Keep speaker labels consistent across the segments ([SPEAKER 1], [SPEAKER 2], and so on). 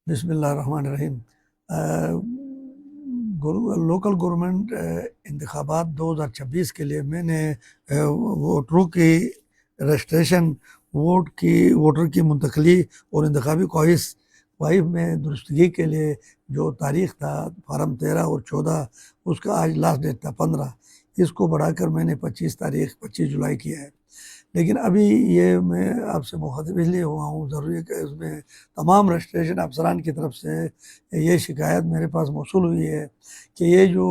[SPEAKER 1] بسم اللہ الرحمن الرحیم۔ لوکل گورنمنٹ انتخابات 2026 کے لیے میں نے ووٹروں کی رجسٹریشن، ووٹر کی منتقلی اور انتخابی خواہش میں درستگی کے لیے جو تاریخ تھا فارم 13 اور 14، اس کا آج لاسٹ ڈیٹ تھا 15۔ اس کو بڑھا کر میں نے 25 جولائی کیا ہے۔ لیکن ابھی یہ میں آپ سے مخاطب اس لیے ہوا ہوں، ضروری ہے کہ اس میں تمام رجسٹریشن افسران کی طرف سے یہ شکایت میرے پاس موصول ہوئی ہے کہ یہ جو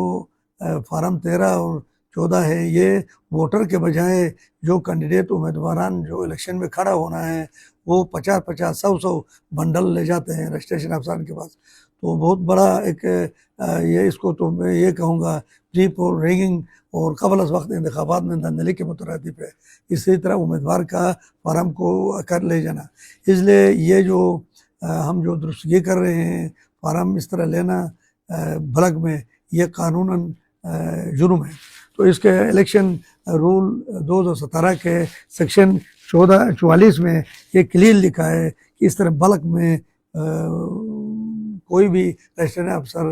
[SPEAKER 1] فارم 13 اور 14 ہے، یہ ووٹر کے بجائے جو کینڈیڈیٹ امیدواران جو الیکشن میں کھڑا ہونا ہے وہ 50 100 بنڈل لے جاتے ہیں رجسٹریشن افسران کے پاس۔ تو بہت بڑا ایک یہ اس کو تو میں یہ کہوں گا پری پول ریگنگ اور قبل از وقت انتخابات میں دھاندلی کے مترادف ہے۔ اسی طرح امیدوار کا فارم کو کر لے جانا، اس لیے یہ جو ہم جو درستگی کر رہے ہیں فارم اس طرح لینا بلک میں، یہ قانوناً جرم ہے۔ تو اس کے الیکشن رول 2017 کے سیکشن 44 میں یہ کلیئر لکھا ہے کہ اس طرح بلک میں کوئی بھی رجسٹریشن افسر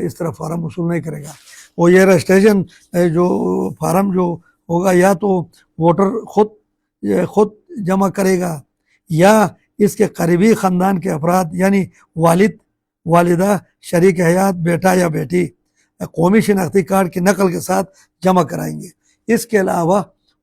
[SPEAKER 1] اس طرح فارم وصول نہیں کرے گا۔ اور یہ رجسٹریشن جو فارم جو ہوگا یا تو ووٹر خود جمع کرے گا یا اس کے قریبی خاندان کے افراد یعنی والد، والدہ، شریک حیات، بیٹا یا بیٹی قومی شناختی کارڈ کی نقل کے ساتھ جمع کرائیں گے۔ اس کے علاوہ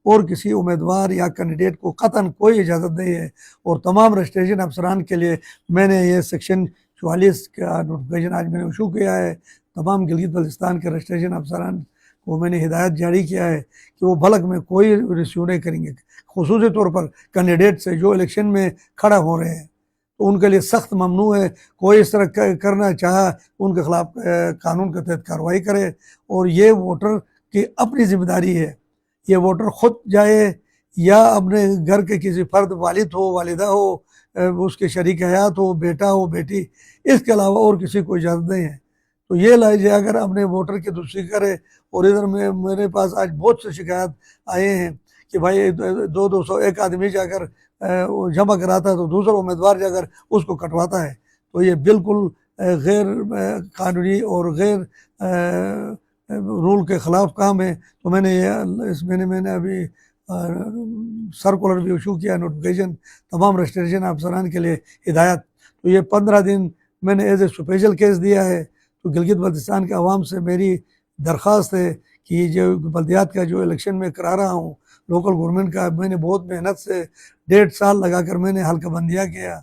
[SPEAKER 1] اور کسی امیدوار یا کینڈیڈیٹ کو قطعاً کوئی اجازت نہیں ہے۔ اور تمام رجسٹریشن افسران کے لیے میں نے یہ سیکشن 44 کا نوٹیفیکیشن آج میں نے ایشو کیا ہے۔ تمام گلگت بلتستان کے رجسٹریشن افسران کو میں نے ہدایت جاری کیا ہے کہ وہ بلک میں کوئی ریسیو نہیں کریں گے، خصوصی طور پر کینڈیڈیٹ سے جو الیکشن میں کھڑا ہو رہے ہیں، تو ان کے لیے سخت ممنوع ہے۔ کوئی اس طرح کرنا چاہا ان کے خلاف قانون کے تحت کارروائی کرے۔ اور یہ ووٹر کی اپنی ذمہ داری ہے، یہ ووٹر خود جائے یا اپنے گھر کے کسی فرد، والد ہو، والدہ ہو، اس کے شریک حیات ہو، بیٹا ہو، بیٹی، اس کے علاوہ اور کسی کو اجازت نہیں ہے۔ تو یہ لائجے اگر اپنے ووٹر کی درستگی کرے۔ اور ادھر میں میرے پاس آج بہت سے شکایت آئے ہیں کہ بھائی 200 ایک آدمی جا کر جمع کراتا ہے تو دوسرا امیدوار جا کر اس کو کٹواتا ہے۔ تو یہ بالکل غیر قانونی اور غیر رول کے خلاف کام ہے۔ تو میں نے ابھی سرکولر بھی ایشو کیا، نوٹیفیکیشن تمام رجسٹریشن افسران کے لیے ہدایت۔ تو یہ 15 دن میں نے ایز اے اسپیشل کیس دیا ہے۔ تو گلگت بلتستان کے عوام سے میری درخواست ہے کہ یہ جو بلدیات کا جو الیکشن میں کرا رہا ہوں لوکل گورنمنٹ کا، میں نے بہت محنت سے 1.5 سال لگا کر میں نے حلقہ بندیاں کیا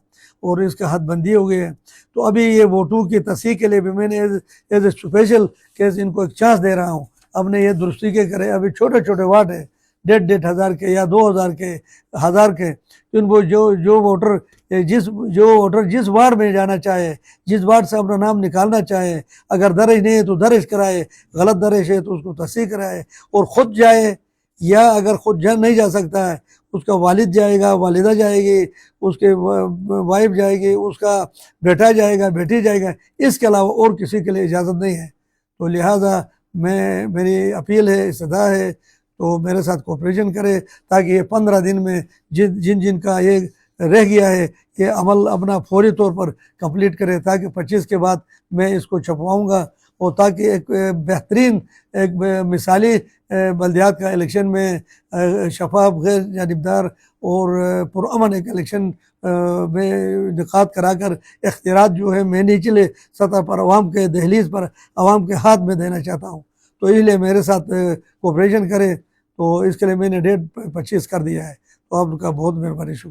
[SPEAKER 1] اور اس کا حد بندی ہو گئی ہے۔ تو ابھی یہ ووٹوں کی تصحیح کے لیے بھی میں نے ایز اے اسپیشل کیس ان کو ایک چانس دے رہا ہوں۔ اب نے یہ درستی کے کرے، ابھی چھوٹے چھوٹے وارڈ ہیں 1.5 ہزار کے یا 2000 کے، 1000 کے، ان کو جو ووٹر جس وارڈ میں جانا چاہے، جس وارڈ سے اپنا نام نکالنا چاہے، اگر درج نہیں ہے تو درج کرائے، غلط درج ہے تو اس کو تصحیح کرائے اور خود جائے، یا اگر خود نہیں جا سکتا ہے اس کا والد جائے گا، والدہ جائے گی، اس کے وائف جائے گی، اس کا بیٹا جائے گا، بیٹی جائے گا، اس کے علاوہ اور کسی کے لیے اجازت نہیں ہے۔ تو لہٰذا میری اپیل ہے، استدعا ہے، تو میرے ساتھ کوپریشن کرے تاکہ یہ 15 دن میں جن کا یہ رہ گیا ہے یہ عمل اپنا فوری طور پر کمپلیٹ کرے، تاکہ 25 کے بعد میں اس کو چھپواؤں گا، اور تاکہ ایک بہترین، ایک مثالی بلدیات کا الیکشن میں شفاف، غیر جانبدار اور پرامن ایک الیکشن میں انعقاد کرا کر اختیارات جو ہے میں نچلے سطح پر عوام کے دہلیز پر عوام کے ہاتھ میں دینا چاہتا ہوں۔ تو اس لیے میرے ساتھ کوپریشن کرے۔ تو اس کے لیے میں نے ڈیٹ 25 کر دیا ہے۔ تو آپ کا بہت مہربانی، شکریہ۔